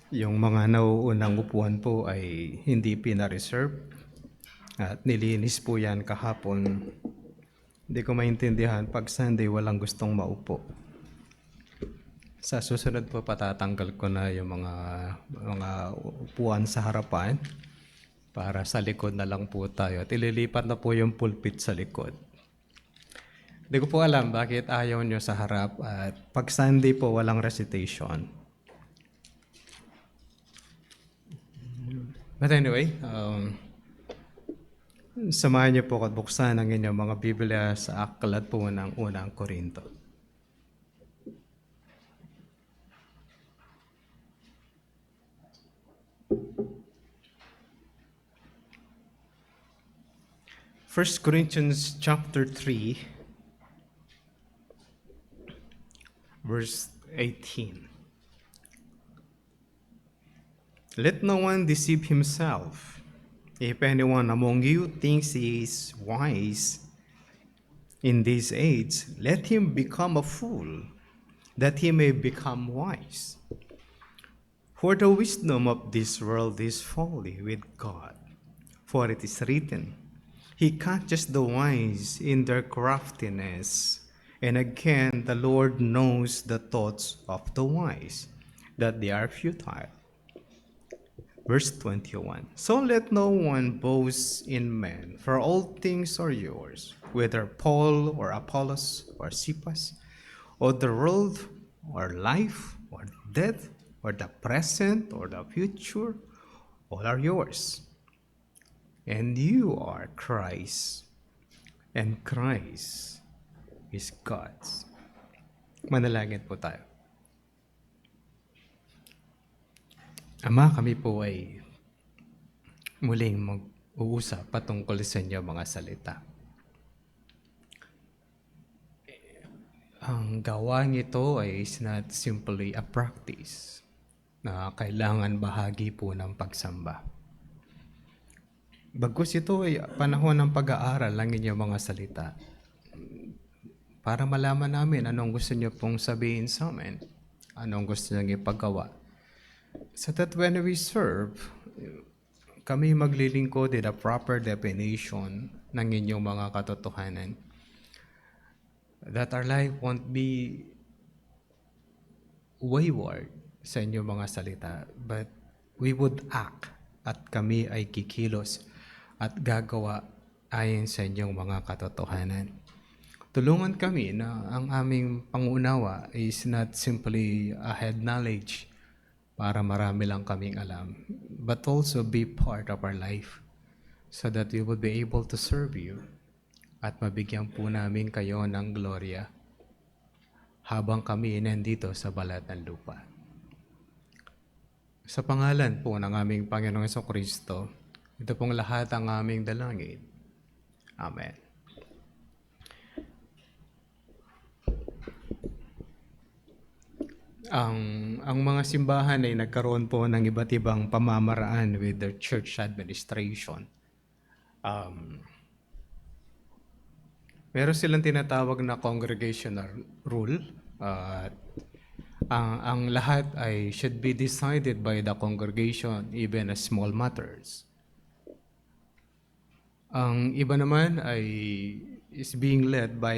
Yung mga nauunang upuan po ay hindi pina-reserve at nilinis po yan kahapon. Hindi ko maintindihan pag Sunday walang gustong maupo. Sa susunod po patatanggal ko na yung mga upuan sa harapan para sa likod na lang po tayo. At ililipat na po yung pulpit sa likod. Hindi ko po alam bakit ayaw nyo sa harap at pag Sunday po walang recitation. But anyway, samahan niyo po at buksan ang inyong mga Biblia sa aklat po ng unang Korinto. First Corinthians chapter 3, verse 18. Let no one deceive himself. If anyone among you thinks he is wise in this age, let him become a fool, that he may become wise. For the wisdom of this world is folly with God. For it is written, He catches the wise in their craftiness. And again, the Lord knows the thoughts of the wise, that they are futile. Verse 21. So let no one boast in men, for all things are yours, whether Paul or Apollos or Cephas, or the world, or life, or death, or the present, or the future, all are yours. And you are Christ, and Christ is God's. Manalangin po tayo. Ama, kami po ay muling mag-uusap patungkol sa inyo mga salita. Ang gawang ito ay is not simply a practice na kailangan bahagi po ng pagsamba. Bagkus ito ay panahon ng pag-aaral ng inyong mga salita para malaman namin anong gusto niyo pong sabihin sa amin, anong gusto niyo ipagawa. So that when we serve, kami maglilingkod in a proper definition ng inyong mga katotohanan. That our life won't be wayward sa inyong mga salita, but we would act at kami ay kikilos at gagawa ayon sa inyong mga katotohanan. Tulungan kami na ang aming pangunawa is not simply a head knowledge para marami lang kaming alam, but also be part of our life so that we would be able to serve you at mabigyan po namin kayo ng gloria habang kami nandito sa balat ng lupa. Sa pangalan po ng aming Panginoong Jesucristo, ito pong lahat ang aming dalangin. Amen. Ang mga simbahan ay nagkaroon po ng iba't ibang pamamaraan with their church administration. Meron silang tinatawag na congregational rule. Ang lahat ay should be decided by the congregation, even as small matters. Ang iba naman ay is being led by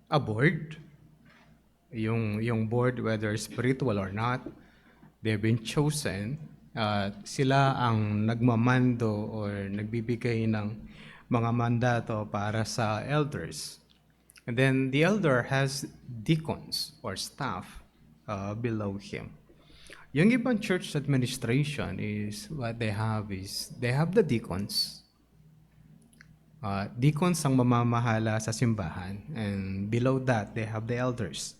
a board. Yung board, whether spiritual or not, they've been chosen. Sila ang nagmamando or nagbibigay ng mga mandato para sa elders. And then the elder has deacons or staff below him. Yung ibang church administration is what they have the deacons. Deacons ang mamamahala sa simbahan, and below that they have the elders.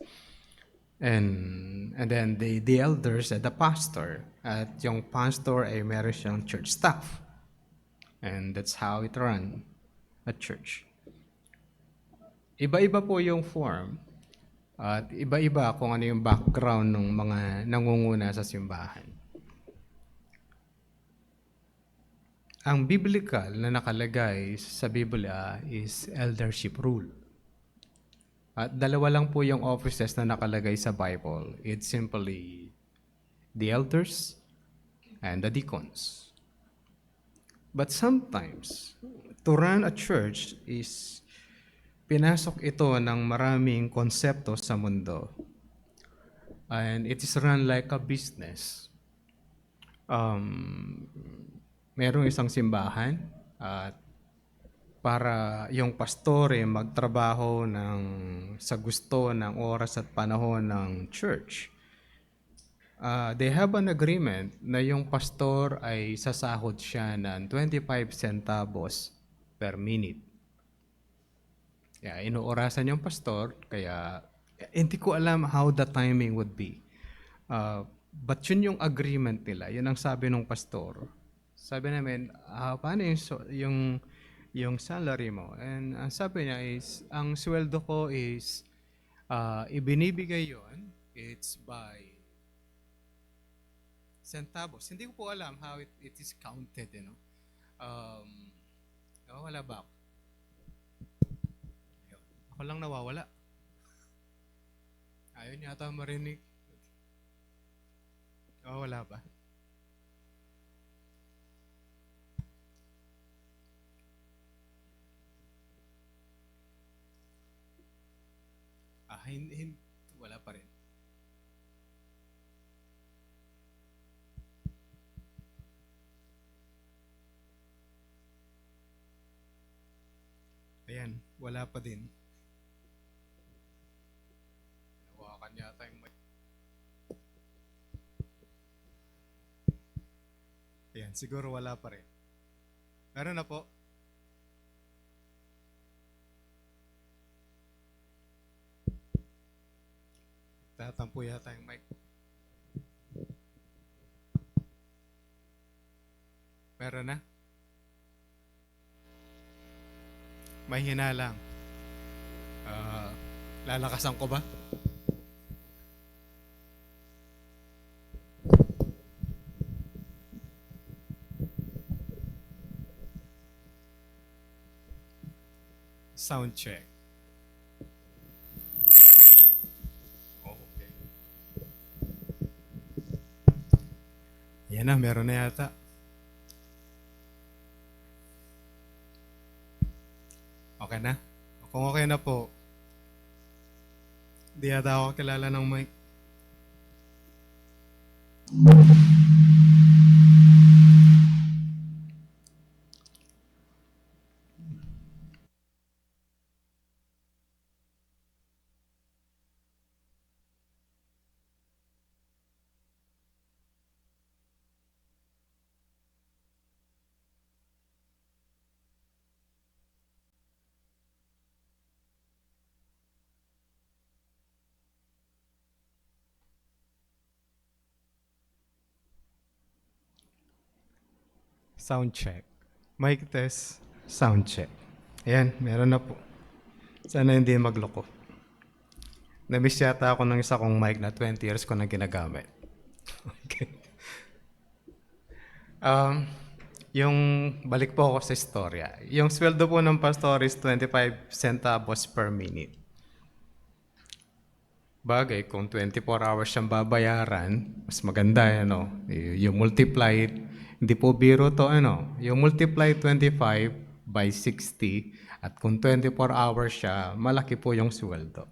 And then the elders at the pastor. At yung pastor ay meron siyang church staff. And that's how it run at church. Iba-iba po yung form at iba-iba kung ano yung background ng mga nangunguna sa simbahan. Ang biblical na nakalagay sa Biblia is eldership rule. At dalawa lang po yung offices na nakalagay sa Bible. It's simply the elders and the deacons. But sometimes, to run a church is pinasok ito ng maraming konsepto sa mundo. And it is run like a business. Merong isang simbahan at para yung pastore magtrabaho sa gusto ng oras at panahon ng church. They have an agreement na yung pastor ay sasahod siya ng 25 centavos per minute. Inuorasan yung pastor, kaya hindi ko alam how the timing would be. But yun yung agreement nila, yun ang sabi ng pastor. Sabi namin, paano yung salary mo? And ang sabi niya is, ang sweldo ko is, ibinibigay yon, it's by centavos. Hindi ko po alam how it is counted, you know. Nawawala ba ako? Ako lang nawawala. Ayun yata marinig. Wala ba? Wala pa rin. Ayan, wala pa din. Nawakan yata yung mic. Ayan, siguro wala pa rin. Meron na po. Tatampo yata yung mic. Meron na? Mahina lang. Lalakasan ko ba? Sound check. Okay. Yan na, meron na yata. Okay na? Kung okay na po, di yata ako kilala ng mic. Sound check. Mic test, sound check. Ayan, meron na po. Sana hindi magloko. Na-miss yata ako ng isa kong mic na 20 years ko na ginagamit. Okay. Yung balik po ako sa istorya. Yung sweldo po ng pastor is 25 centavos per minute. Bagay, kung 24 hours siyang babayaran, mas maganda, ano, yung multiply, hindi po biro to, ano, yung multiply 25 by 60, at kung 24 hours siya, malaki po yung sweldo.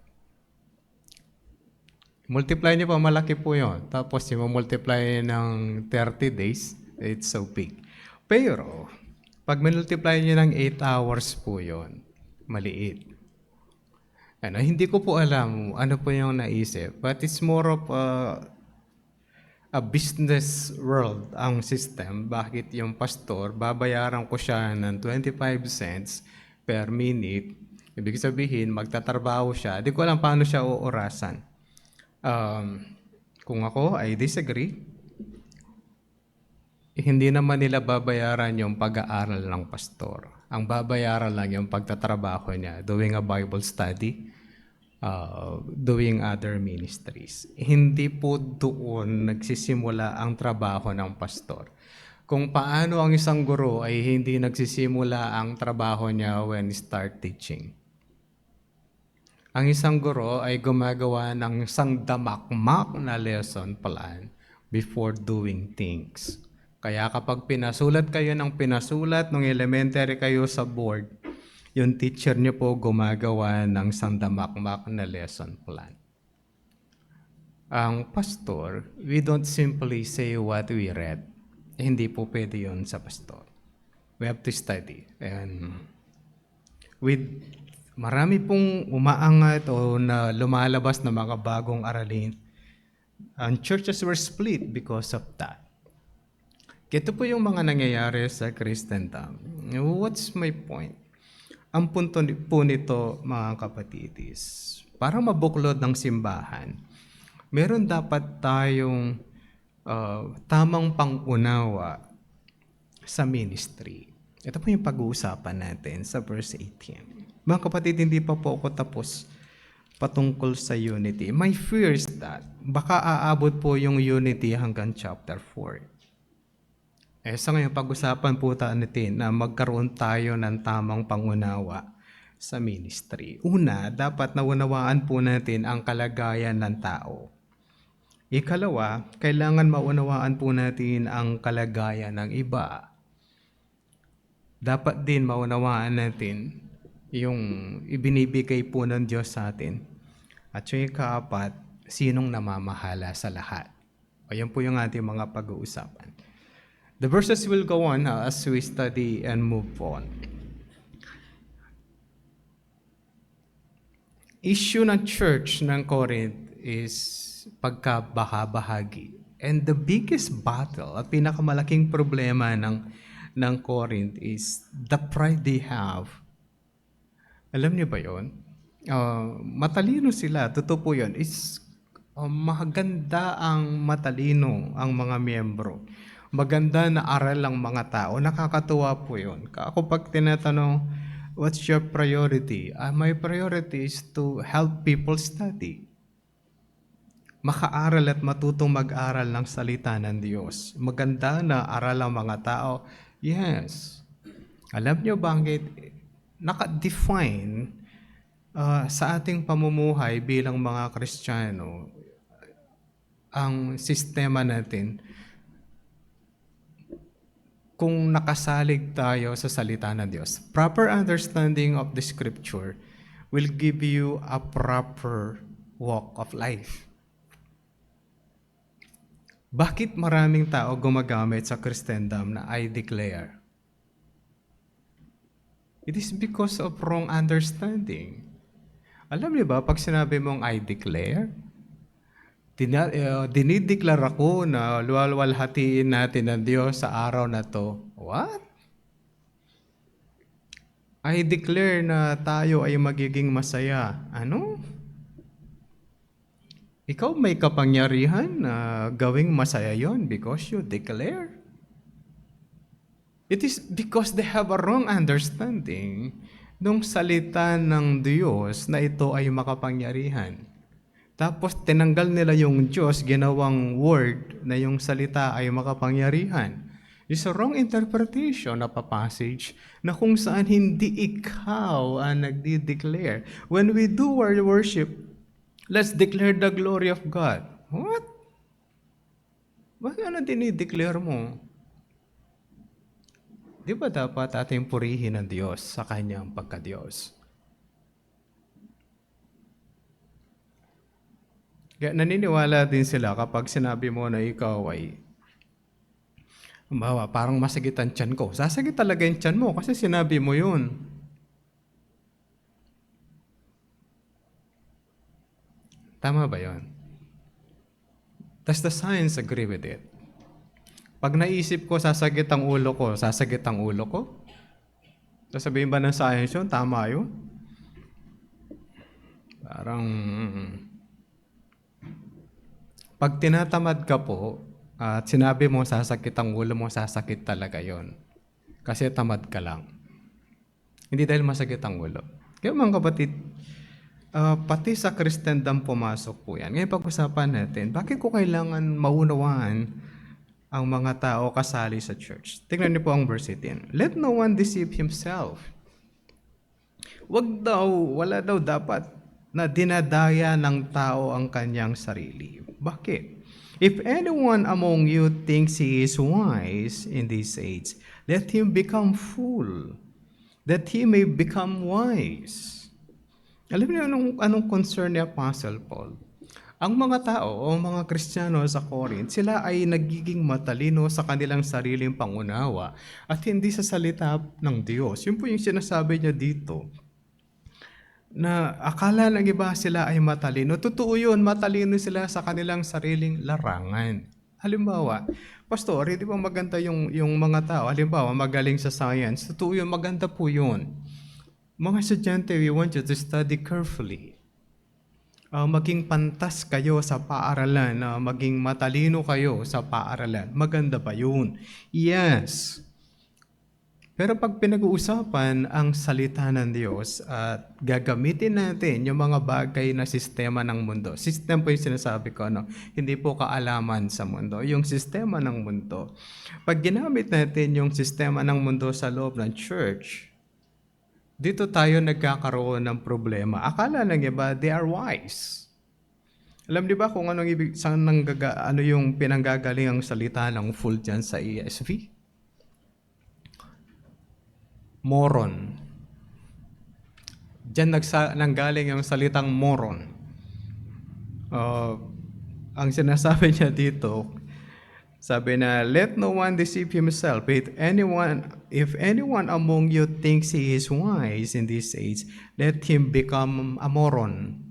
Multiply niyo po, malaki po yun. Tapos yung multiply ng 30 days, it's so big. Pero, pag multiply niyo ng 8 hours po yun, maliit. Hindi ko po alam ano po yung naisip, but it's more of a business world ang system. Bakit yung pastor, babayaran ko siya ng 25 cents per minute. Ibig sabihin, magtatrabaho siya. Di ko alam paano siya uurasan. Kung ako, I disagree. Hindi naman nila babayaran yung pag-aaral ng pastor. Ang babayaran lang yung pagtatrabaho niya, doing a Bible study, doing other ministries. Hindi po doon nagsisimula ang trabaho ng pastor. Kung paano ang isang guro ay hindi nagsisimula ang trabaho niya when start teaching. Ang isang guro ay gumagawa ng isang damakmak na lesson plan before doing things. Kaya kapag pinasulat kayo ng pinasulat nung elementary kayo sa board, yung teacher niyo po gumagawa ng isang damakmak na lesson plan. Ang pastor, we don't simply say what we read. Hindi po pwede yun sa pastor. We have to study. And with marami pong umaangat o na lumalabas na mga bagong aralin, and churches were split because of that. Ito po yung mga nangyayari sa Christendom. What's my point? Ang punto po nito, mga kapatid, is para mabuklod ng simbahan, meron dapat tayong tamang pangunawa sa ministry. Ito po yung pag-uusapan natin sa verse 18. Mga kapatid, hindi pa po ako tapos patungkol sa unity. My fear is that baka aabot po yung unity hanggang chapter 4. Sa ngayon, pag-usapan po natin na magkaroon tayo ng tamang pangunawa sa ministry. Una, dapat naunawaan po natin ang kalagayan ng tao. Ikalawa, kailangan maunawaan po natin ang kalagayan ng iba. Dapat din maunawaan natin yung ibinibigay po ng Diyos sa atin. At yung ikaapat, sinong namamahala sa lahat. Ayan po yung ating mga pag-uusapan. The verses will go on as we study and move on. Issue ng church ng Corinth is pagkabahabahagi. And the biggest battle at pinakamalaking problema ng Corinth is the pride they have. Alam niyo ba yun? Matalino sila. Totoo po yun. Maganda ang matalino ang mga miyembro. Maganda na aral ang mga tao. Nakakatuwa po yun. Ako pag tinatanong, what's your priority? My priority is to help people study. Makaaral at matutong mag-aral ng salita ng Diyos. Maganda na aral ang mga tao. Yes. Alam niyo bakit? Naka-define sa ating pamumuhay bilang mga Kristiyano ang sistema natin kung nakasalig tayo sa salita ng Diyos. Proper understanding of the Scripture will give you a proper walk of life. Bakit maraming tao gumagamit sa Christendom na I declare? It is because of wrong understanding. Alam niyo ba, pag sinabi mong I declare, dinideklara ko na luwalhatiin natin ng Diyos sa araw na to. What? I declare na tayo ay magiging masaya. Ano? Ikaw may kapangyarihan na gawing masaya yon because you declare. It is because they have a wrong understanding nung salita ng Diyos na ito ay makapangyarihan. Tapos tinanggal nila yung Diyos, ginawang word na yung salita ay makapangyarihan. It's a wrong interpretation of a passage na kung saan hindi ikaw ang nagdi-declare. When we do our worship, let's declare the glory of God. What? Bakit ano dinideclare mo? Di ba dapat ating purihin ang Diyos sa Kanyang pagka-Diyos? Kaya naniniwala din sila kapag sinabi mo na ikaw ay parang masagit ang tiyan ko. Sasagit talaga yung tiyan mo kasi sinabi mo yun. Tama ba yun? Does the science agree with it? Pag naisip ko, sasagit ang ulo ko, sasagit ang ulo ko? Sasabihin ba ng science yun? Tama yun? Parang pag tinatamad ka po at sinabi mo sasakit ang ulo mo, sasakit talaga yon. Kasi tamad ka lang. Hindi dahil masakit ang ulo. Kaya mga kapatid, pati sa Christendom pumasok po yan. Ngayon pag-usapan natin, bakit ko kailangan maunawaan ang mga tao kasali sa church? Tingnan niyo po ang verse 18. Let no one deceive himself. Wala daw dapat na dinadaya ng tao ang kanyang sarili. Bakit? If anyone among you thinks he is wise in this age, let him become fool, that he may become wise. Alam niyo anong concern ni Apostle Paul? Ang mga tao o mga Kristiyano sa Corinth, sila ay nagiging matalino sa kanilang sariling pangunawa at hindi sa salita ng Diyos. Yun po yung sinasabi niya dito, na akala ng iba sila ay matalino. Totoo yun, matalino sila sa kanilang sariling larangan. Halimbawa, Pastor, hindi ba maganda yung mga tao? Halimbawa, magaling sa science. Totoo yun, maganda po yun. Mga estudyante, we want you to study carefully. Maging pantas kayo sa paaralan, maging matalino kayo sa paaralan. Maganda ba yun? Yes. Pero pag pinag-uusapan ang salita ng Diyos at gagamitin natin yung mga bagay na sistema ng mundo. System po yung sinasabi ko, no? Hindi po kaalaman sa mundo. Yung sistema ng mundo. Pag ginamit natin yung sistema ng mundo sa loob ng church, dito tayo nagkakaroon ng problema. Akala ng iba, they are wise. Alam di ba kung ano yung pinanggagaling ang salita ng full dyan sa ESV? Moron. Diyan nanggaling yung salitang moron. Ang sinasabi niya dito, sabi na, let no one deceive himself. If anyone among you thinks he is wise in this age, let him become a moron,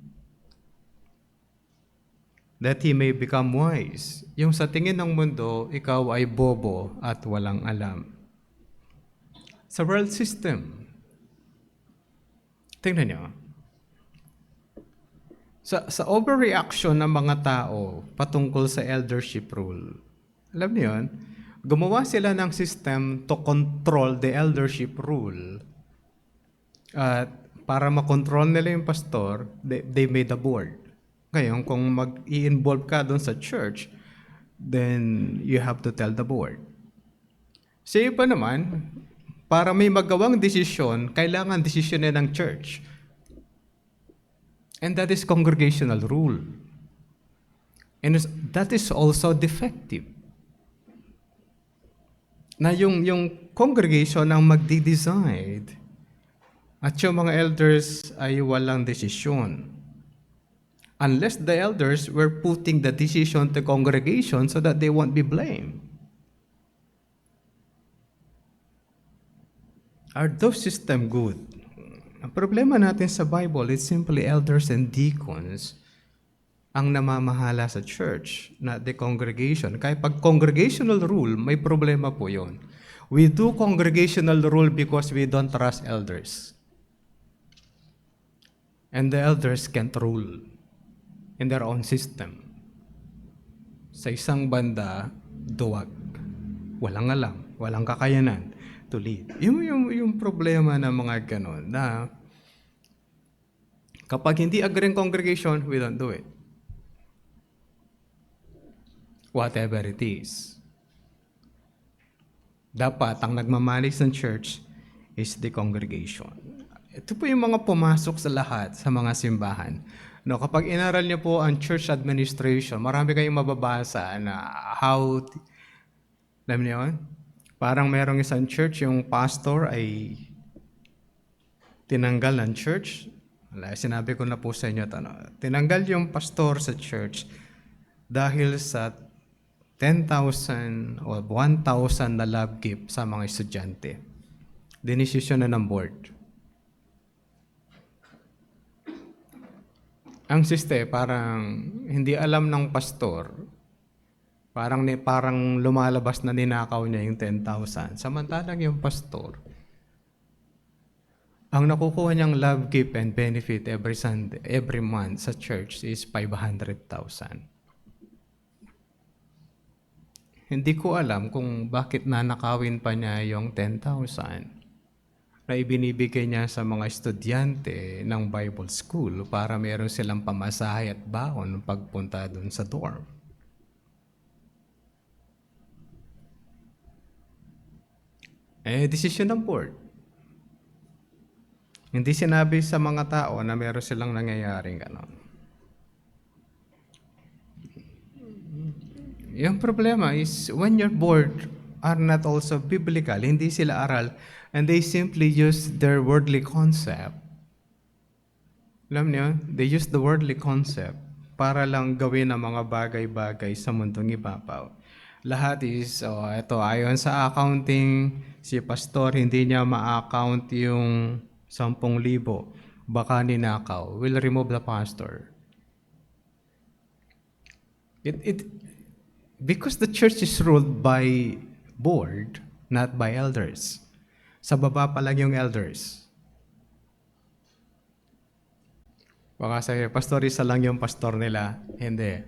that he may become wise. Yung sa tingin ng mundo, ikaw ay bobo at walang alam. Sa world system, tingnan niyo, sa overreaction ng mga tao patungkol sa eldership rule, alam niyo yun, gumawa sila ng system to control the eldership rule. At para makontrol nila yung pastor, they made a board. Ngayon, kung mag-i-involve ka doon sa church, then you have to tell the board. Sa iba naman, para may magawang desisyon, kailangan desisyonin ng church. And that is congregational rule. And that is also defective. Na yung congregation ang magdi-decide at yung mga elders ay walang desisyon. Unless the elders were putting the decision to congregation so that they won't be blamed. Are those system good? Ang problema natin sa Bible is simply elders and deacons ang namamahala sa church, not the congregation. Kaya pag congregational rule, may problema po yon. We do congregational rule because we don't trust elders. And the elders can't rule in their own system. Sa isang banda, duwag. Walang alam, walang kakayanan to lead. Yung problema ng mga ganon na kapag hindi agree congregation, we don't do it. Whatever it is. Dapat ang nagmamanis ng church is the congregation. Ito po yung mga pumasok sa lahat sa mga simbahan. No, kapag inaral niyo po ang church administration, marami kayong mababasa na alam niyo yun? Parang merong isang church, yung pastor ay tinanggal ng church. Sinabi ko na po sa inyo, tinanggal yung pastor sa church dahil sa 10,000 o 1,000 na love gift sa mga estudyante. Dinesisyon na ng board. Ang siste, parang hindi alam ng pastor, parang lumalabas na ninakaw niya yung 10,000. Samantalang yung pastor, ang nakukuha niyang love gift and benefit every month sa church is 500,000. Hindi ko alam kung bakit nanakawin pa niya yung 10,000 na ibinibigay niya sa mga estudyante ng Bible School para meron silang pamasahe at baon pagpunta doon sa dorm. Desisyon ng board. Hindi sinabi sa mga tao na meron silang nangyayaring gano'n. Yung problema is when your board are not also biblical, hindi sila aral, and they simply use their worldly concept. Alam niyo, they use the worldly concept para lang gawin ang mga bagay-bagay sa mundong ibabaw. Lahat is, ito, ayon sa accounting, si pastor hindi niya ma-account yung 10,000, baka ninakaw, will remove the pastor. Because the church is ruled by board, not by elders. Sa baba pa lang yung elders. Baka sabi, pastor, isa lang yung pastor nila. Hindi.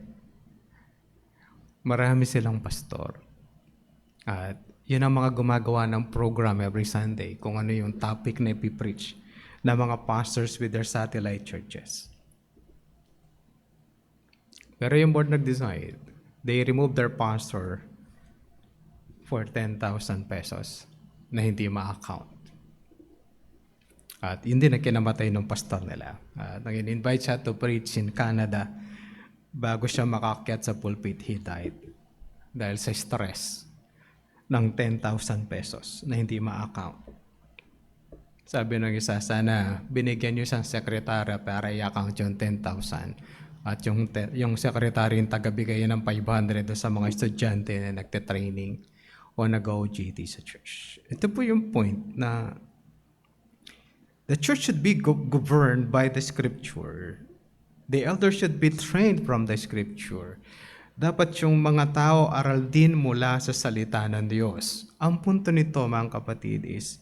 Marami silang pastor. At yun ang mga gumagawa ng program every Sunday, kung ano yung topic na ipipreach ng mga pastors with their satellite churches. Pero yung board nag-decide, they remove their pastor for 10,000 pesos na hindi ma-account. At hindi na kinamatay ng pastor nila. At nang in-invite siya to preach in Canada, bago siya makakyat sa pulpit, he died. Dahil sa stress ng 10,000 pesos na hindi ma-account. Sabi ng isa, sana binigyan niyo siyang sekretary para i-account yung 10,000. At yung sekretary yung tagabigay ng 500 sa mga estudyante na nagte-training o nag-OJT sa church. Ito po yung point na the church should be governed by the Scripture. The elders should be trained from the Scripture. Dapat yung mga tao aral din mula sa salita ng Diyos. Ang punto nito, mga kapatid, is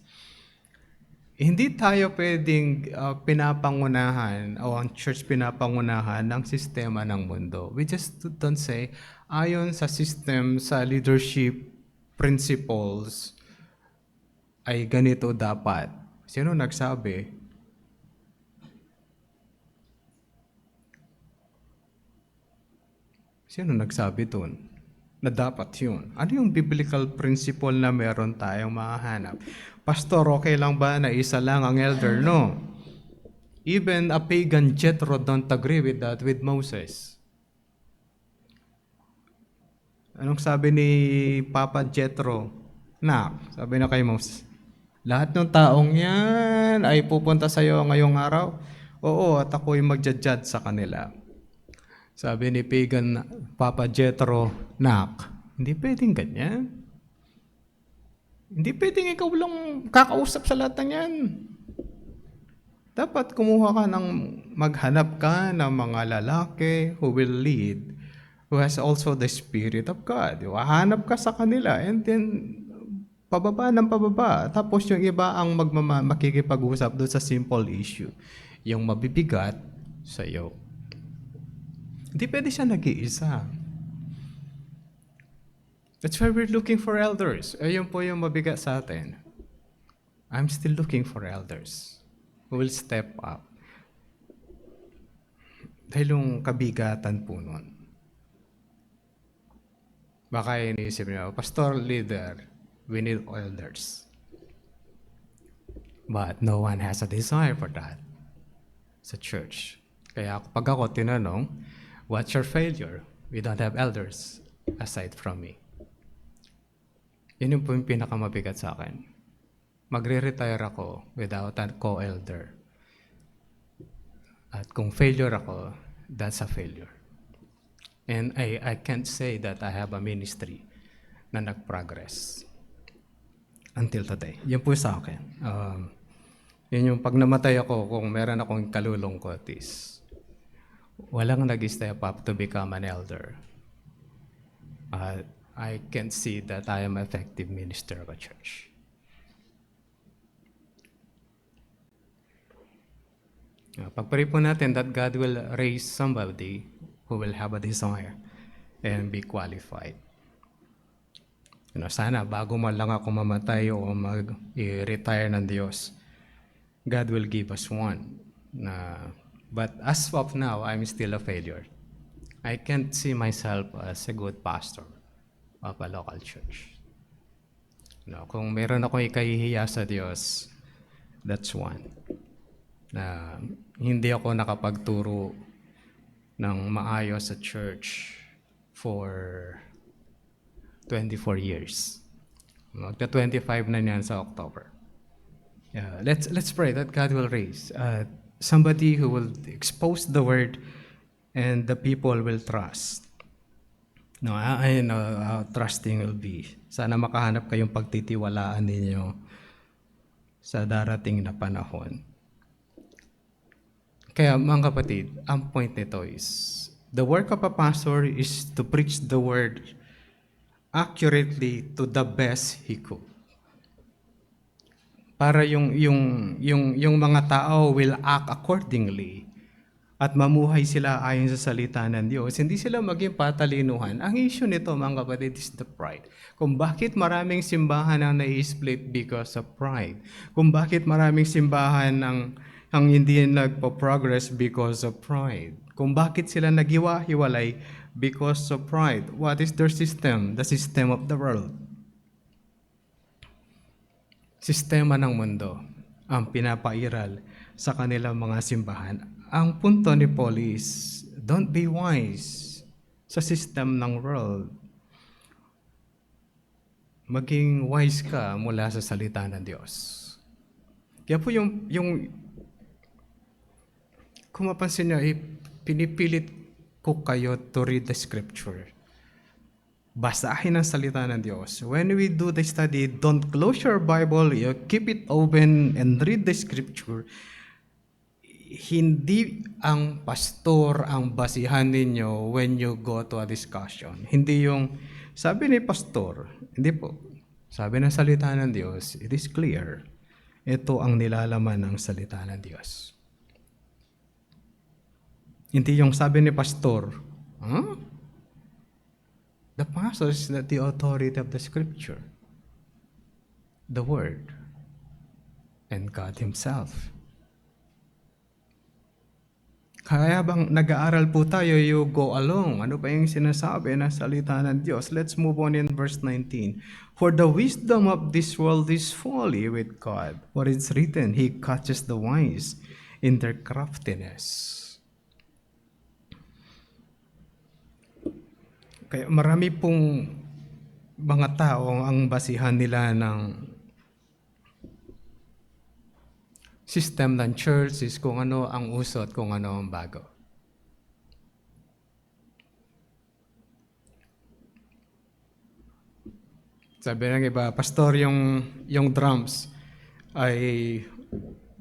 hindi tayo pwedeng pinapangunahan o ang church pinapangunahan ng sistema ng mundo. We just don't say, ayon sa system, sa leadership principles, ay ganito dapat. Sino nagsabi? Sino nagsabi dun na dapat yun? Ano yung biblical principle na meron tayong mahanap? Pastor, okay lang ba na isa lang ang elder? No. Even a pagan Jethro don't agree with that with Moses. Anong sabi ni Papa Jethro? Sabi na kay Moses, lahat ng taong yan ay pupunta sa iyo ngayong araw? Oo, at ako'y magja-judge sa kanila. Sabi ni pagan Papa Jethro, hindi pwedeng ganyan. Hindi pwedeng ikaw lang kakausap sa lahat ng yan. Dapat maghanap ka ng mga lalaki who will lead, who has also the Spirit of God. Hanap ka sa kanila and then pababa ng pababa. Tapos yung iba ang makikipag-usap doon sa simple issue. Yung mabibigat sa iyo. Hindi pwede siya nag-iisa. That's why we're looking for elders. Ayun po yung mabigat sa atin. I'm still looking for elders who will step up. Dahil yung kabigatan po nun. Baka iniisip niyo, pastor, leader, we need elders. But no one has a desire for that sa church. Kaya pag ako tinanong, what's your failure? We don't have elders aside from me. Yun yung po yung pinakamabigat sa akin. Magre-retire ako without a co-elder. At kung failure ako, that's a failure. And I can't say that I have a ministry na nag-progress until today. Yun po sa akin. Yun yung pag namatay ako, kung meron akong kalulungkot is walang nag-step up to become an elder. I can't see that I am an effective minister of a church. Pagpray po natin that God will raise somebody who will have a desire and be qualified. Sana bago man lang ako mamatay o mag-retire ng Diyos, God will give us one. But as of now, I'm still a failure. I can't see myself as a good pastor of a local church. Kung meron akong ikahihiya sa Diyos, that's one. na hindi ako nakapagturo ng maayos sa church for 24 years. Magta-25 na niyan sa October. Let's pray that God will raise somebody who will expose the word and the people will trust. No, I know how trusting will be. Sana makahanap kayong pagtitiwalaan ninyo sa darating na panahon. Kaya mga kapatid, ang point nito is, the work of a pastor is to preach the word accurately to the best he could. Para yung mga tao will act accordingly at mamuhay sila ayon sa salita ng Diyos. Hindi sila maging patalinuhan. Ang issue nito, mga kapatid, is the pride. Kung bakit maraming simbahan ang nai-split because of pride. Kung bakit maraming simbahan ang hindi nagpo-progress because of pride. Kung bakit sila naghiwa-hiwalay because of pride. What is their system? The system of the world. Sistema ng mundo ang pinapairal sa kanilang mga simbahan. Ang punto ni Paul is, don't be wise sa system ng world. Maging wise ka mula sa salita ng Diyos. Kaya po kung mapansin niyo, pinipilit ko kayo to read the scripture. Basahin ang salita ng Diyos. When we do the study, don't close your Bible, you keep it open and read the scripture. Hindi ang pastor ang basihan ninyo when you go to a discussion. Hindi yung, sabi ni pastor, hindi po. Sabi ng salita ng Diyos, it is clear. Ito ang nilalaman ng salita ng Diyos. Hindi yung sabi ni pastor, The pastor is not the authority of the scripture, the word, and God Himself. Kaya bang nag-aaral po tayo, you go along. Ano pa yung sinasabi na salita ng Diyos? Let's move on in verse 19. For the wisdom of this world is folly with God. For it's written, He catches the wise in their craftiness. Kaya marami pong mga tao ang basihan nila ng system ng church is kung ano ang uso at kung ano ang bago. Sabi ng iba, pastor, yung drums ay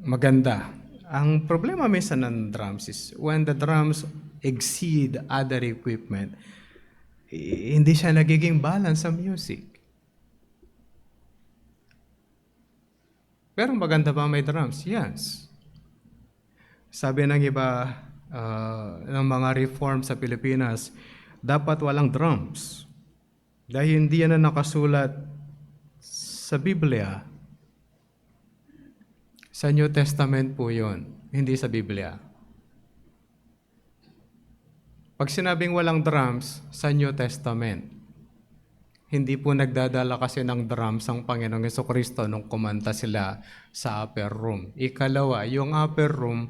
maganda. Ang problema minsan ng drums is when the drums exceed other equipment, hindi siya nagiging balance sa music. Pero maganda ba may drums? Yes. Sabi ng iba, ng mga reform sa Pilipinas, dapat walang drums. Dahil hindi yan na nakasulat sa Biblia. Sa New Testament po yun, hindi sa Biblia. Pag sinabing walang drums sa New Testament, hindi po nagdadala kasi ng drums ang Panginoong Jesucristo nung kumanta sila sa upper room. Ikalawa, yung upper room,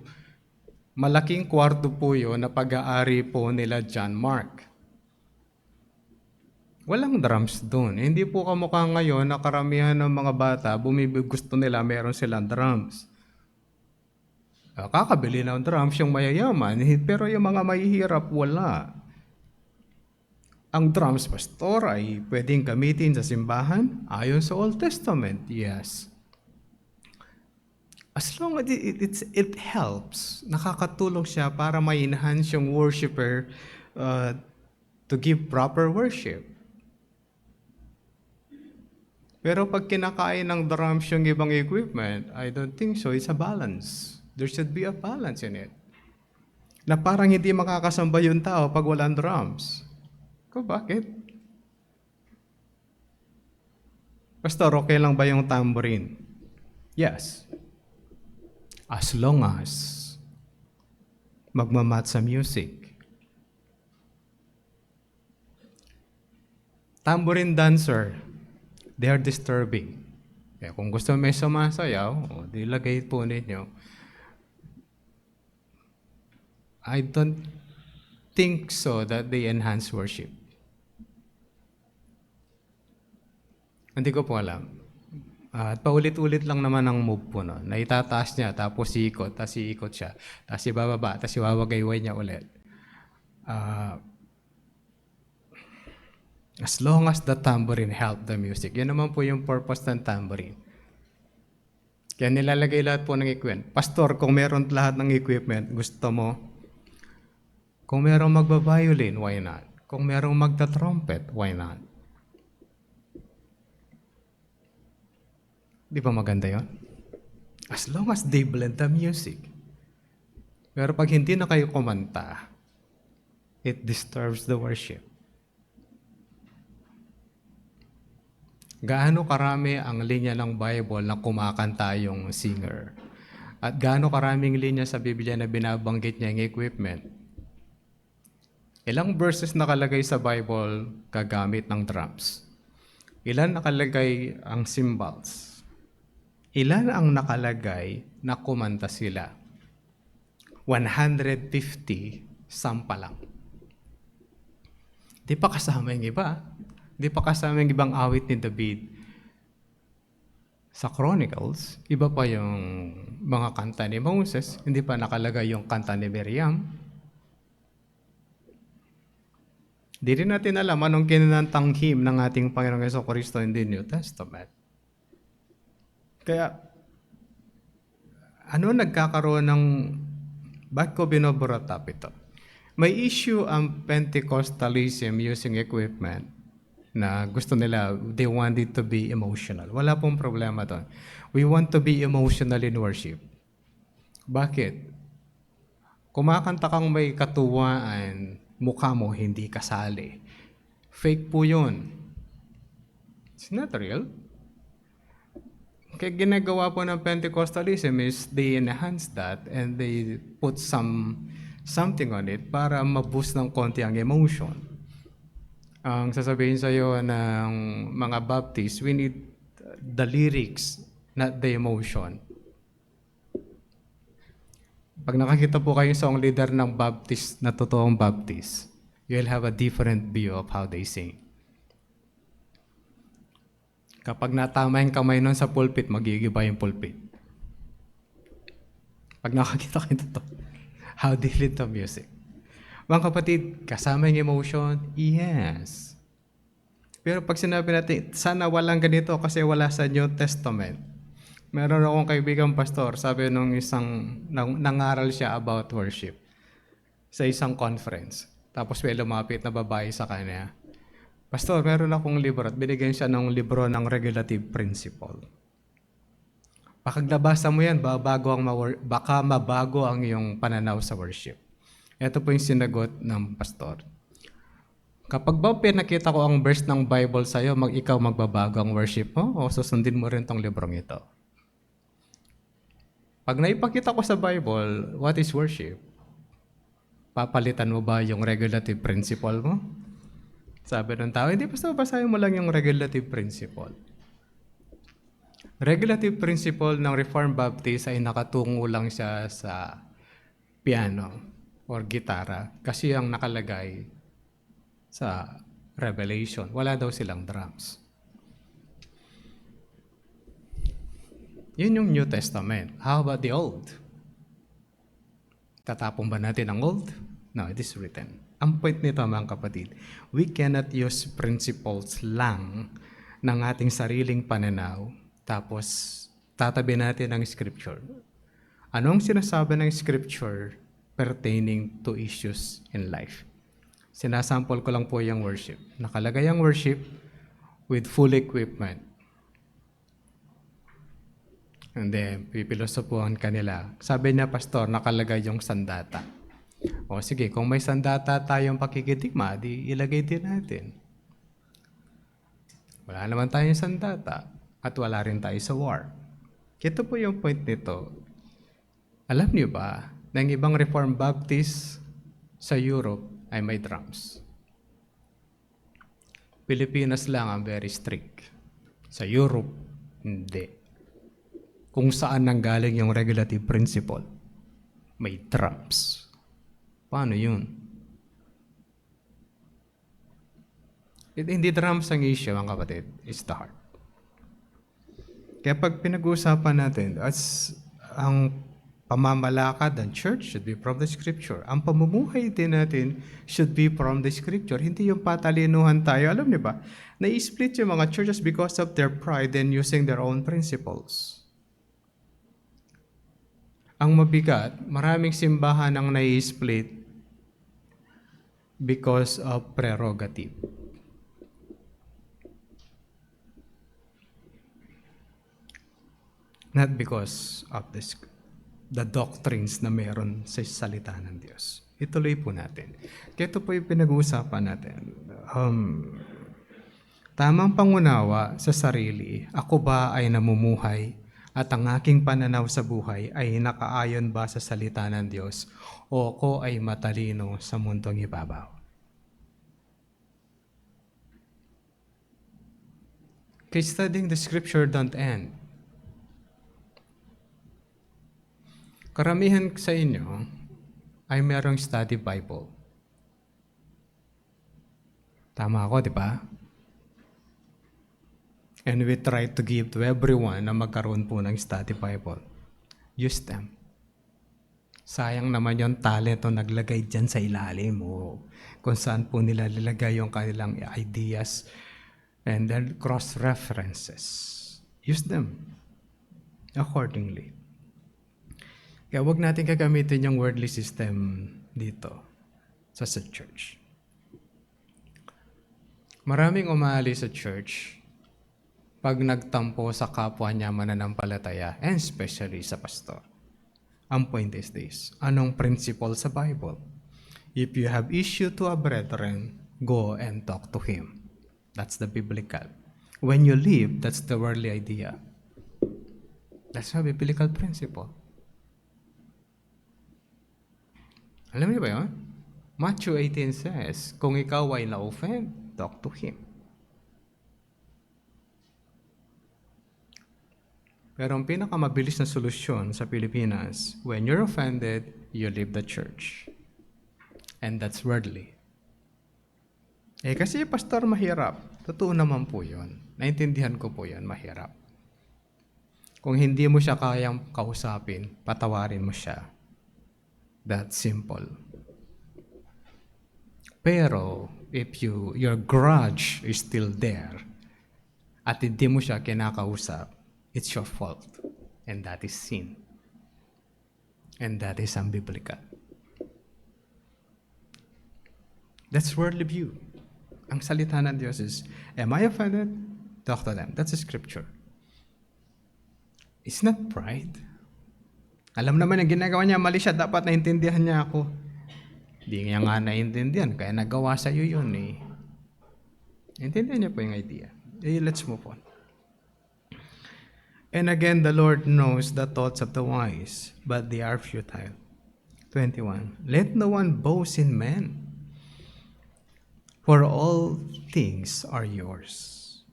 malaking kwarto po yun na pag-aari po nila John Mark. Walang drums doon. Hindi po kamukha ngayon na karamihan ng mga bata, gusto nila meron silang drums. Kakabili ng drums yung mayayaman, pero yung mga mahihirap, wala. Ang drums, pastor, ay pwedeng gamitin sa simbahan ayon sa Old Testament, yes. As long as it helps, nakakatulong siya para ma-enhance yung worshiper to give proper worship. Pero pag kinakain ng drums yung ibang equipment, I don't think so. It's a balance. There should be a balance in it. Na parang hindi makakasamba yung tao pag walang drums. Kung bakit? Pastor, okay lang ba yung tambourine? Yes. As long as magmamat sa music. Tambourine dancer, they are disturbing. Kaya kung gusto may sumasayaw, di lagay po ninyo. I don't think so that they enhance worship. Hindi ko po alam. At paulit-ulit lang naman ang move po no. Na itataas niya, tapos iikot, tapos iikot siya. Tapos ibababa, tapos iwawagayway niya ulit. As long as the tambourine help the music. Yan naman po yung purpose ng tambourine. Kaya nilalagay lahat po ng equipment. Pastor, kung meron lahat ng equipment, gusto mo? Kung merong magbabiolin, why not? Kung merong magta-trumpet, why not? Di ba maganda yon? As long as they blend the music. Pero pag hindi na kayo kumanta, it disturbs the worship. Gaano karami ang linya ng Bible na kumakanta yung singer? At gaano karaming linya sa Biblia na binabanggit niya yung equipment? Ilang verses nakalagay sa Bible kagamit ng drums? Ilan nakalagay ang cymbals? Ilan ang nakalagay na kumanta sila? 150, sampa lang. Di pa kasama yung iba. Di pa kasama yung ibang awit ni David. Sa Chronicles, iba pa yung mga kanta ni Moses. Hindi pa nakalagay yung kanta ni Miriam. Di rin natin alam anong kinanantang hymn ng ating Panginoong Jesucristo in the New Testament. Kaya, nagkakaroon ng, bakit ko binoborotap ito? May issue ang Pentecostalism using equipment na gusto nila, they want it to be emotional. Wala pong problema doon. We want to be emotional in worship. Bakit? Kumakanta kang may katuwaan, mukha mo hindi kasali. Fake po yun. It's not real. Kaya ginagawa po ng Pentecostalism is they enhance that and they put something on it para ma-boost ng konti ang emotion. Ang sasabihin sa iyo ng mga Baptist, we need the lyrics, not the emotion. Pag nakakita po kayo sa leader ng Baptist na totoong Baptist, you'll have a different view of how they sing. Kapag natama yung kamay nun sa pulpit, magigiba yung pulpit. Pag nakakita kayo ito, how they lead the music. Mga kapatid, kasama yung emotion? Yes. Pero pag sinabi natin, sana walang ganito kasi wala sa New Testament. Meron akong kaibigang pastor, sabi nung isang, nangaral siya about worship sa isang conference. Tapos may lumapit na babae sa kanya. Pastor, meron akong libro at binigyan siya ng libro ng regulative principle. Pakaglabasa mo yan, baka mabago ang iyong pananaw sa worship. Ito po yung sinagot ng pastor. Kapag ba pinakita ko ang verse ng Bible sa'yo, ikaw magbabago ang worship mo o susundin mo rin tong librong ito? Pag naipakita ko sa Bible, what is worship? Papalitan mo ba yung regulative principle mo? Sabi ng tao, hindi basta basahin mo lang yung regulative principle. Regulative principle ng Reformed Baptist ay nakatungo lang siya sa piano or gitara kasi ang nakalagay sa Revelation. Wala daw silang drums. Yun yung New Testament. How about the Old? Tatapon ba natin ang Old? No, it is written. Ang point nito mga kapatid, we cannot use principles lang ng ating sariling pananaw tapos tatabi natin ang scripture. Anong sinasabi ng scripture pertaining to issues in life? Sinasample ko lang po yung worship. Nakalagay ang worship with full equipment. And then, pipilosopuhan kanila. Sabi niya, pastor, nakalagay yung sandata. O sige, kung may sandata tayong pakikitikma, di ilagay din natin. Wala naman tayong sandata at wala rin tayo sa war. Ito po yung point nito. Alam niyo ba na ang ibang Reformed Baptist sa Europe ay may drums? Pilipinas lang ang very strict. Sa Europe, hindi. Kung saan nanggaling yung regulative principle, may drums. Paano yun? Hindi drums ang issue, mga kapatid. It's the heart. Kaya pag pinag-uusapan natin, as ang pamamalakad ng church should be from the scripture. Ang pamumuhay din natin should be from the scripture. Hindi yung patalinuhan tayo. Alam niyo ba, na-split yung mga churches because of their pride and using their own principles. Ang mabigat, maraming simbahan ang na-split because of prerogative. Not because of the doctrines na meron sa salita ng Diyos. Ituloy po natin. Kaya ito po yung pinag-uusapan natin. Tamang pangunawa sa sarili, ako ba ay namumuhay at ang aking pananaw sa buhay ay nakaayon ba sa salita ng Diyos o ako ay matalino sa mundong ibabaw? Kaya studying the scripture don't end. Karamihan sa inyo ay merong study Bible. Tama ako, di ba? And we try to give to everyone na magkaroon po ng study Bible. Use them. Sayang naman yung talent o naglagay dyan sa ilalim o kung saan po nila nilagay yung kanilang ideas and then cross-references. Use them accordingly. Kaya huwag natin gagamitin yung worldly system dito sa church. Maraming umaalis sa church pag nagtampo sa kapwa niya mananampalataya, and especially sa pastor. Ang point is this, anong principle sa Bible? If you have issue to a brethren, go and talk to him. That's the biblical. When you leave, that's the worldly idea. That's a biblical principle. Alam niyo ba yun? Matthew 18 says, kung ikaw ay na-offend, talk to him. Pero ang pinakamabilis na solusyon sa Pilipinas, when you're offended, you leave the church. And that's worldly. Kasi pastor mahirap. Totoo naman po yun. Naintindihan ko po yun, mahirap. Kung hindi mo siya kayang kausapin, patawarin mo siya. That's simple. Pero, if your grudge is still there, at hindi mo siya kinakausap, it's your fault. And that is sin. And that is unbiblical. That's worldly view. Ang salita ng Diyos is, am I offended? Talk to them. That's a scripture. It's not pride. Alam naman ang ginagawa niya, mali siya, dapat naintindihan niya ako. Hindi niya nga naintindihan, kaya nagawa sa iyo yun eh. Intindihan niya po yung idea. Let's move on. And again, the Lord knows the thoughts of the wise, but they are futile. 21. Let no one boast in men, for all things are yours,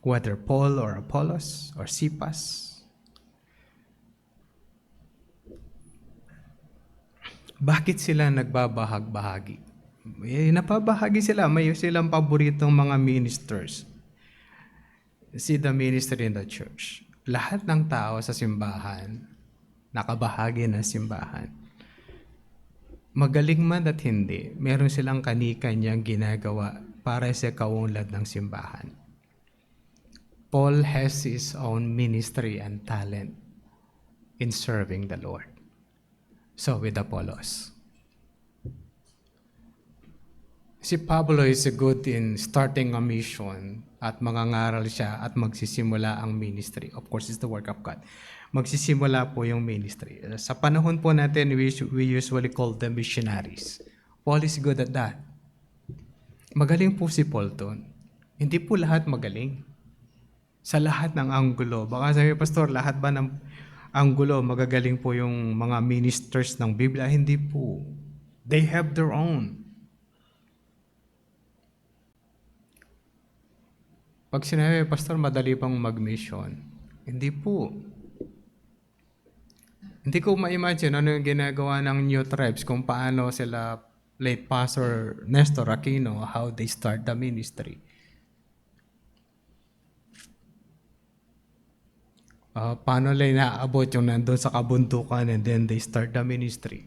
whether Paul or Apollos or Cephas. Bakit sila nagbabahag-bahagi? Napabahagi sila. May silang paboritong mga ministers. See the ministry in the church. Lahat ng tao sa simbahan, nakabahagi ng simbahan. Magaling man at hindi, meron silang kani-kanyang ginagawa para sa kaunlad ng simbahan. Paul has his own ministry and talent in serving the Lord. So with Apollos. Si Pablo is good in starting a mission at mangangaral siya at magsisimula ang ministry. Of course, it's the work of God. Magsisimula po yung ministry. Sa panahon po natin, we usually call them missionaries. Paul is good at that. Magaling po si Paul doon. Hindi po lahat magaling. Sa lahat ng anggulo. Baka sabi, Pastor, lahat ba ng anggulo, magagaling po yung mga ministers ng Biblia? Hindi po. They have their own. Pag sinabi, Pastor, madali pang mag-mission. Hindi po. Hindi ko ma-imagine ano yung ginagawa ng New Tribes kung paano sila late Pastor Nestor Aquino, how they start the ministry. Paano nila inaabot yung nandun sa kabundukan and then they start the ministry.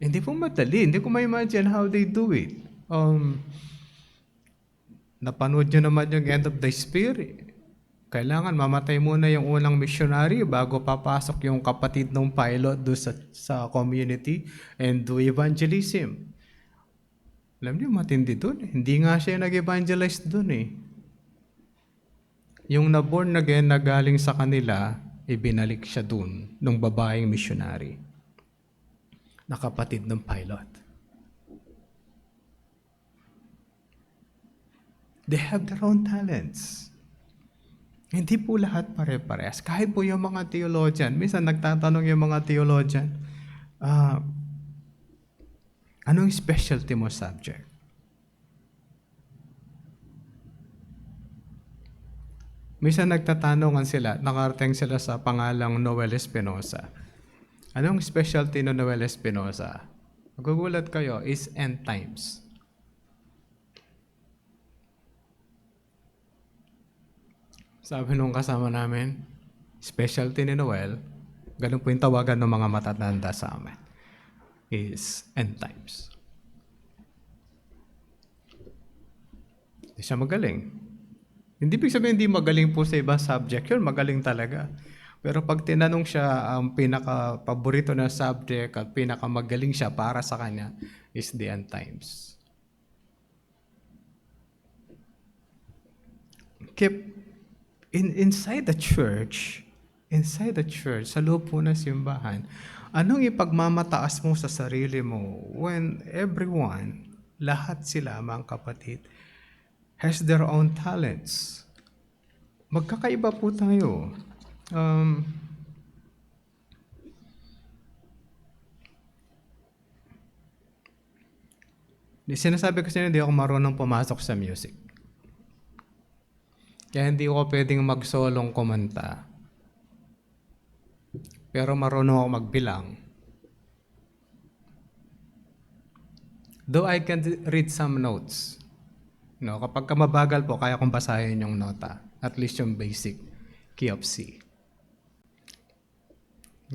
Hindi po madali. Hindi ko ma-imagine how they do it. Napanood nyo naman yung End of the Spirit. Kailangan mamatay muna yung unang missionary bago papasok yung kapatid ng pilot do sa community and do evangelism. Alam niyo, matindi dun. Hindi nga siya nag-evangelize dun eh. Yung na-born again na galing sa kanila, ibinalik siya dun ng babaeng missionary na kapatid ng pilot. They have their own talents. Hindi po lahat pare-parehas. Kahit po yung mga theologian, minsan nagtatanong yung mga theologian, anong specialty mo subject? Minsan nagtatanongan sila, nakarating sila sa pangalang Noel Espinosa. Anong specialty ng Noel Espinosa? Magugulat kayo, is end times. Sabi nung kasama namin, specialty ni Noel, ganun po yung tawagan ng mga matatanda sa amin, is end times. Hindi siya magaling. Hindi ibig sabihin hindi magaling po sa ibang subject yun, magaling talaga. Pero pag tinanong siya ang pinaka-paborito na subject at pinaka-magaling siya para sa kanya is the end times. Inside the church, sa loob po ng simbahan, anong ipagmamataas mo sa sarili mo when everyone, lahat sila mga kapatid, has their own talents? Magkakaiba po tayo. Sinasabi ko sa inyo, hindi ako marunong pumasok sa music. Kaya hindi ko pwedeng mag-solong kumanta. Pero marunong ako magbilang. Though I can read some notes. No, kapag mabagal po, kaya kong basahin yung nota. At least yung basic key of C.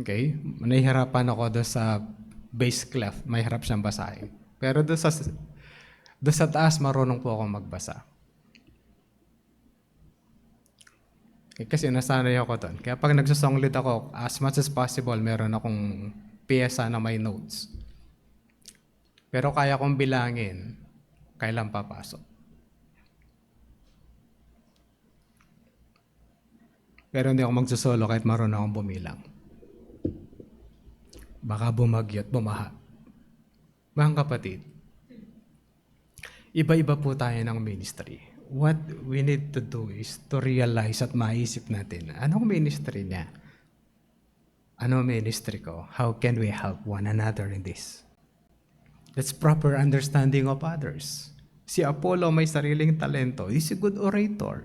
Okay? Nahihirapan ako doon sa bass clef. Mahirap siyang basahin. Pero doon sa taas, marunong po akong magbasa. Kasi nasanay ako doon. Kaya pag nagsasong lead ako, as much as possible, meron akong piyesa na may notes. Pero kaya kong bilangin, kailan papasok. Pero hindi ako magsasolo kahit marunong akong bumilang. Baka bumagyot, bumaha. Mga kapatid, iba-iba po tayo ng ministry. What we need to do is to realize at maisip natin, anong ministry niya? Anong ministry ko? How can we help one another in this? That's proper understanding of others. Si Apollo may sariling talento. He's a good orator.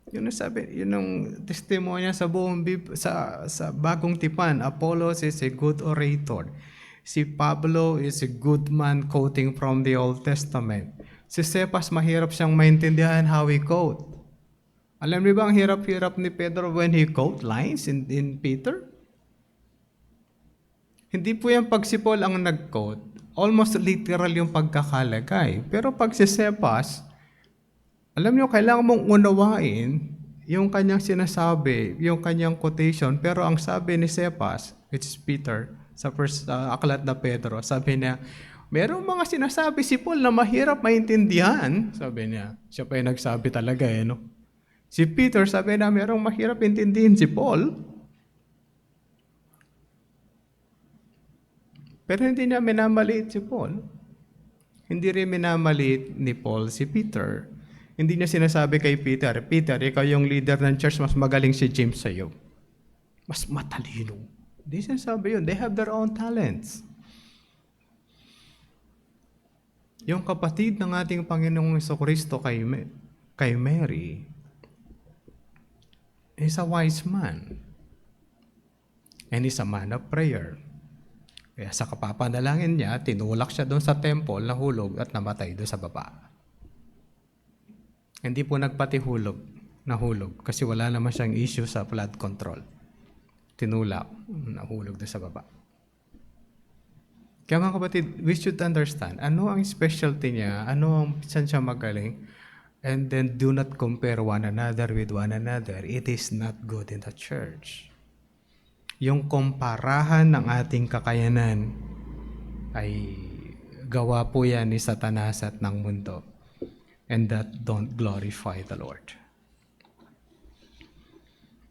Yun ang testimonya sa buong sa Bagong Tipan. Apollos is a good orator. Si Pablo is a good man quoting from the Old Testament. Si Cephas, mahirap siyang maintindihan how he quote. Alam niyo ba ang hirap-hirap ni Pedro when he quote lines in Peter? Hindi po yung pagsipol ang nag-quote. Almost literal yung pagkakalagay. Pero pag si Cephas, alam niyo, kailangan mong unawain yung kanyang sinasabi, yung kanyang quotation. Pero ang sabi ni Cephas, which is Peter, sa first aklat na Pedro, sabi niya, merong mga sinasabi si Paul na mahirap maintindihan. Sabi niya, siya pa yung nagsabi talaga no? Si Peter, sabi na merong mahirap intindihin si Paul. Pero hindi niya minamaliit si Paul. Hindi rin minamaliit ni Paul si Peter. Hindi niya sinasabi kay Peter, Peter, ikaw yung leader ng church, mas magaling si James sa'yo. Mas matalino. Hindi sinasabi yun. They have their own talents. Yung kapatid ng ating Panginoong Jesucristo kay Mary is a wise man. And he's a man of prayer. Kaya sa kapapanalangin niya, tinulak siya doon sa temple, nahulog at namatay doon sa baba. Hindi po nahulog kasi wala naman siyang issue sa blood control. Tinulak, nahulog doon sa baba. Kaya mga kapatid, we should understand ano ang specialty niya, saan siya magaling, and then do not compare one another with one another. It is not good in the church. Yung kumparahan ng ating kakayanan ay gawa po yan ni Satanas at ng mundo. And that don't glorify the Lord.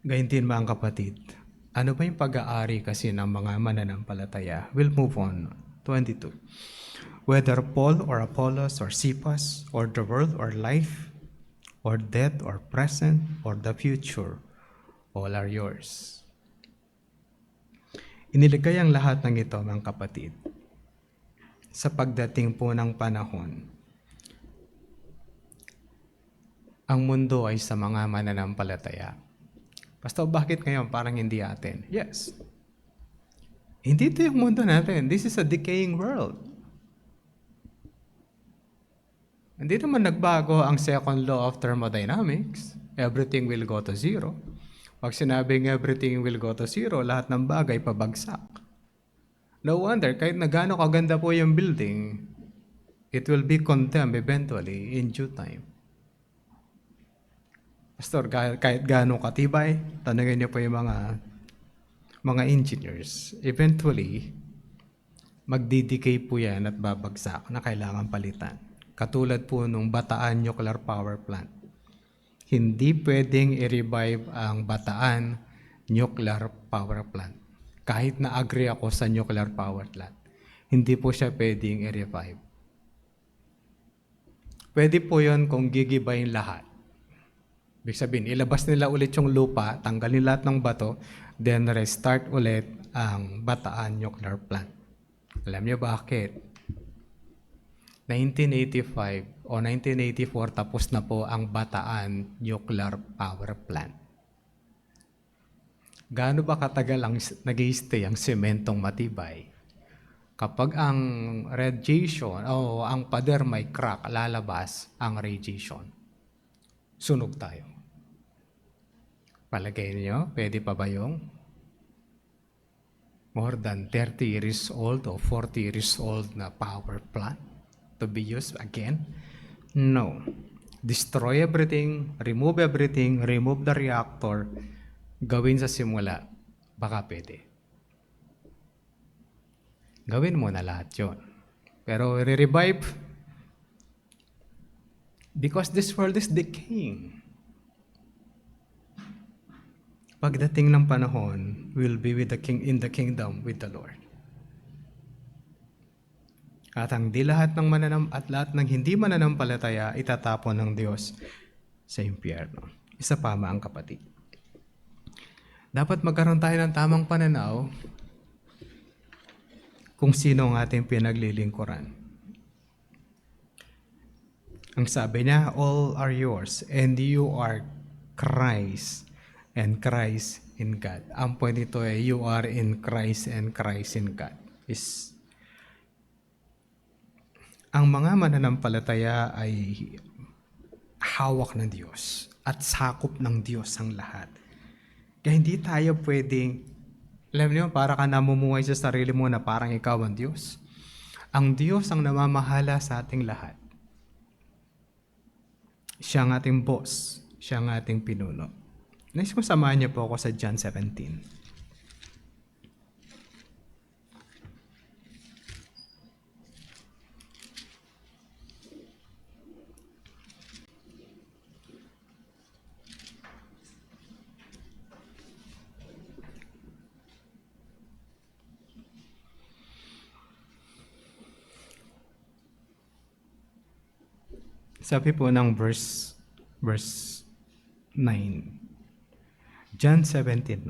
Gayun din mga kapatid, ano ba yung pag-aari kasi ng mga mananampalataya? We'll move on. 22. Whether Paul or Apollos or Cephas or the world or life or death or present or the future, all are yours. Iniligay ang lahat ng ito, mga kapatid, sa pagdating po ng panahon. Ang mundo ay sa mga mananampalataya. Pastor, bakit ngayon parang hindi atin? Yes. Hindi ito yung mundo natin. This is a decaying world. Hindi naman nagbago ang second law of thermodynamics. Everything will go to zero. Pag sinabing everything will go to zero, lahat ng bagay pabagsak. No wonder, kahit na gaano kaganda po yung building, it will be condemned eventually in due time. Pastor, kahit gaano katibay, tanungin niyo po yung mga engineers. Eventually, magdidicay po yan at babagsak na kailangan palitan. Katulad po nung Bataan Nuclear Power Plant. Hindi pwedeng i-revive ang Bataan Nuclear Power Plant. Kahit na-agree ako sa nuclear power plant, hindi po siya pwedeng i-revive. Pwede po yun kung gigibayin lahat. Ibig sabihin, ilabas nila ulit yung lupa, tanggalin lahat ng bato, then restart ulit ang Bataan Nuclear Plant. Alam niyo bakit? 1985 o 1984 tapos na po ang Bataan Nuclear Power Plant. Gaano ba katagal ang nag-i-stay ang sementong matibay? Kapag ang radiation o ang pader may crack, lalabas ang radiation. Sunog tayo. Palagay niyo, pwede pa ba yung more than 30 years old o 40 years old na power plant to be used again? No. Destroy everything, remove the reactor, gawin sa simula, baka pwede. Gawin mo na lahat yun. Pero re-revive, because this world is decaying. Pagdating ng panahon, we'll be with the king in the kingdom with the Lord. At ang di lahat ng lahat ng hindi mananampalataya itatapon ng Diyos sa impyerno. Isa pa mga kapatid. Dapat magkaroon tayo ng tamang pananaw kung sino ang ating pinaglilingkuran. Ang sabi niya, all are yours and you are Christ and Christ in God. Ang point ito ay you are in Christ and Christ in God. Ang mga mananampalataya ay hawak ng Diyos at sakop ng Diyos ang lahat. Kaya hindi tayo pwedeng, alam niyo, para ka namumuhay sa sarili mo na parang ikaw ang Diyos. Ang Diyos ang namamahala sa ating lahat. Siya ang ating boss. Siya ang ating pinuno. Nais kong samahan niyo po ako sa John 17. Sabi po ng verse 9. John 17:9.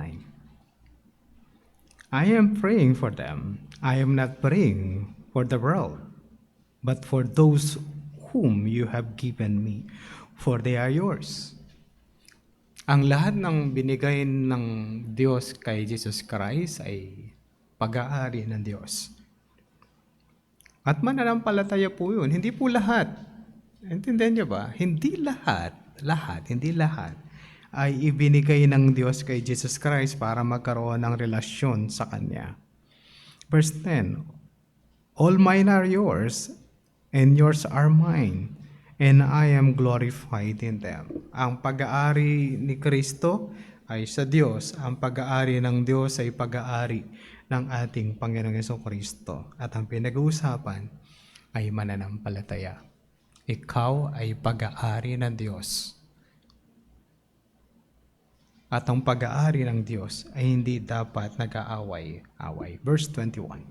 I am praying for them. I am not praying for the world, but for those whom you have given me, for they are yours. Ang lahat ng binigay ng Diyos kay Jesus Christ ay pag-aari ng Diyos. At mananampalataya po yun. Hindi po lahat. Intindihan niyo ba? Hindi hindi lahat ay ibinigay ng Diyos kay Jesus Christ para magkaroon ng relasyon sa Kanya. Verse 10, all mine are yours, and yours are mine, and I am glorified in them. Ang pag-aari ni Kristo ay sa Diyos. Ang pag-aari ng Diyos ay pag-aari ng ating Panginoong Jesucristo. At ang pinag-uusapan ay mananampalataya. Ikaw ay pag-aari ng Diyos. At ang pag-aari ng Diyos ay hindi dapat nag-aaway-away. Verse 21.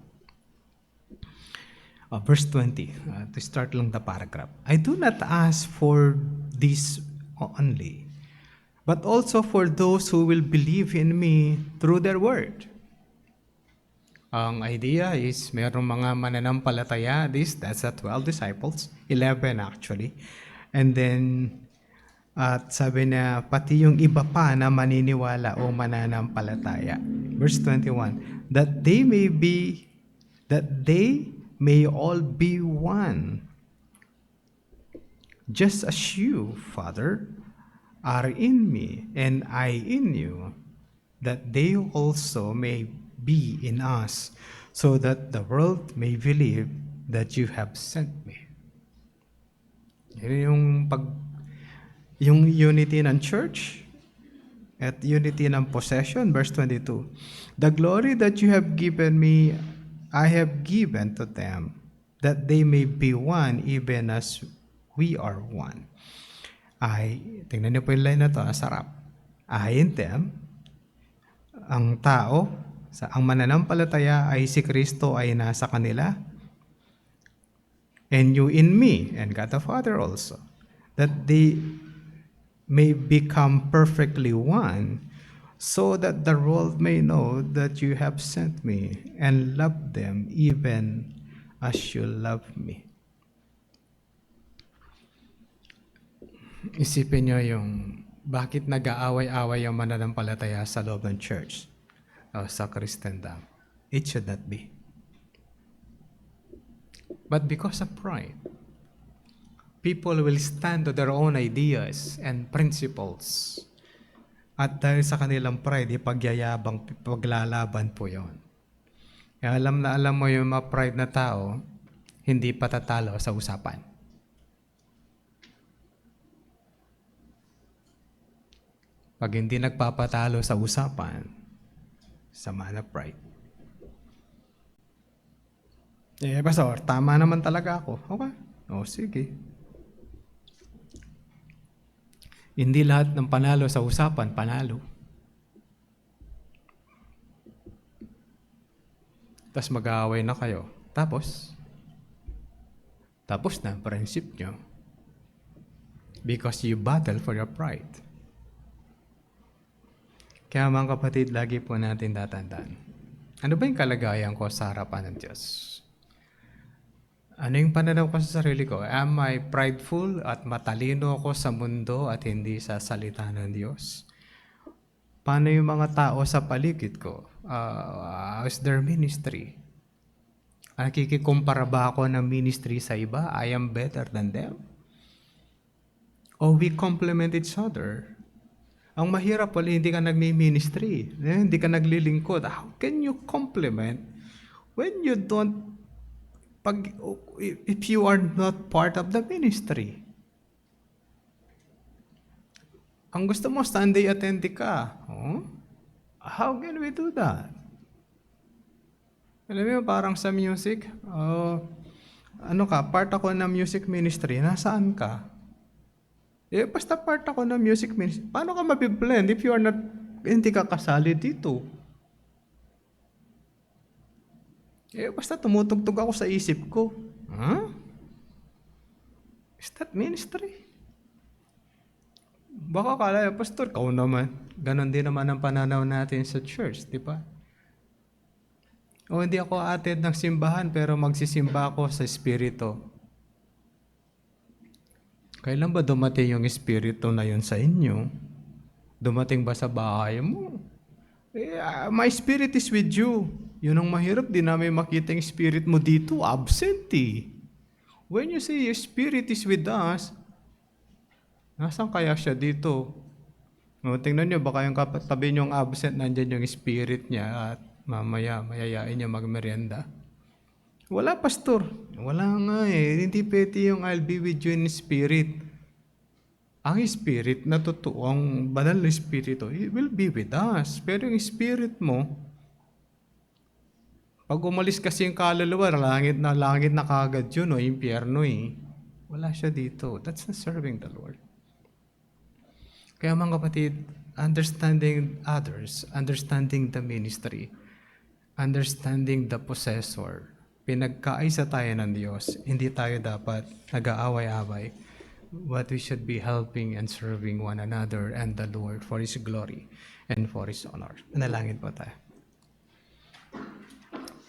Verse 20, to start lang the paragraph. I do not ask for this only, but also for those who will believe in me through their word. Ang idea is mayroong mga mananampalataya, that's the 12 disciples, 11 actually. And then, at sabi na, pati yung iba pa na maniniwala o mananampalataya. Verse 21, that they may all be one. Just as you, Father, are in me, and I in you, that they also may be in us, so that the world may believe that you have sent me. Yung unity ng church at unity ng possession, verse 22. The glory that you have given me, I have given to them, that they may be one even as we are one. Tingnan niyo po yung line na to, sarap. I in them, ang tao, ang mananampalataya ay si Kristo ay nasa kanila, and you in me, and God the Father also, that they may become perfectly one, so that the world may know that you have sent me and love them even as you love me. Isipin nyo yung bakit nag-aaway-away ang mananampalataya sa loob ng church o sa Kristendom. It should not be. But because of pride, people will stand to their own ideas and principles. At dahil sa kanilang pride, ipagyayabang, paglalaban po yon. Alam mo yung mga pride na tao, hindi patatalo sa usapan. Pag hindi nagpapatalo sa usapan, sama na pride. Pastor, tama naman talaga ako. Okay. Sige. Hindi lahat ng panalo sa usapan, panalo. Tapos mag-aaway na kayo. Tapos na ang friendship nyo. Because you battle for your pride. Kaya mga kapatid, lagi po natin tatandaan. Ano ba yung kalagayan ko sa harapan ng Diyos? Ano yung pananaw ko sa sarili ko? Am I prideful at matalino ako sa mundo at hindi sa salita ng Diyos? Paano yung mga tao sa paligid ko? Is their ministry? Nakikikumpara ba ako ng ministry sa iba? I am better than them? Or we complement each other? Ang mahirap pala, hindi ka nagmi-ministry. Hindi ka naglilingkod. How can you complement when you don't if you are not part of the ministry? Ang gusto mo, Sunday attendee ka. How can we do that? Alam mo, parang sa music, part ako ng music ministry, nasaan ka? Basta part ako ng music ministry. Paano ka mabiblend if you are not, hindi ka kasali dito? Basta tumutugtog ako sa isip ko. Is that ministry? Baka kala, Pastor, ikaw naman. Ganon din naman ang pananaw natin sa church, di ba? O hindi ako attend ng simbahan, pero magsisimba ako sa Espiritu. Kailan ba dumating yung Espiritu na yun sa inyo? Dumating ba sa bahay mo? My spirit is with you. Yun ang mahirap, di namin makita yung spirit mo dito, absent eh. When you say your spirit is with us, nasaan kaya siya dito? O, tingnan nyo, baka yung katabi nyo absent, nandyan yung spirit niya at mamaya mayayain niya magmerienda. Wala, pastor. Wala nga eh. Hindi pwede yung I'll be with you in spirit. Ang spirit na totoo, ang banal na spirito, it will be with us. Pero yung spirit mo, pag umalis kasi yung kaluluwa, langit na kagad yun, o impyerno eh. Wala siya dito. That's not serving the Lord. Kaya mga kapatid, understanding others, understanding the ministry, understanding the possessor, pinagkaisa tayo ng Diyos, hindi tayo dapat nag-aaway-away, but we should be helping and serving one another and the Lord for His glory and for His honor. Manalangin po tayo.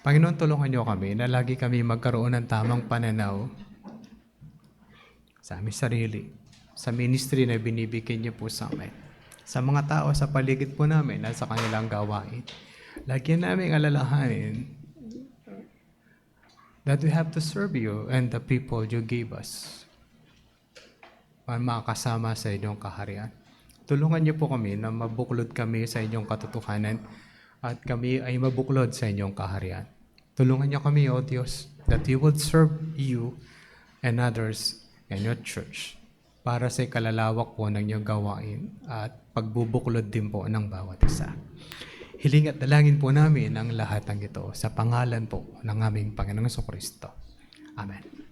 Panginoon, tulungan niyo kami na lagi kami magkaroon ng tamang pananaw sa aming sarili, sa ministry na binibigyan niyo po sa amin, sa mga tao sa paligid po namin at sa kanilang gawain. Lagyan namin alalahanin that we have to serve you and the people you gave us para makasama sa inyong kaharian. Tulungan niyo po kami na mabuklod kami sa inyong katotohanan at kami ay mabuklod sa inyong kaharian. Tulungan niyo kami, O Diyos, that we would serve you and others in your church para sa ikalalawak po ng inyong gawain at pagbubuklod din po ng bawat isa. Hiling at dalangin po namin ang lahat ng ito sa pangalan po ng aming Panginoong Kristo. Amen.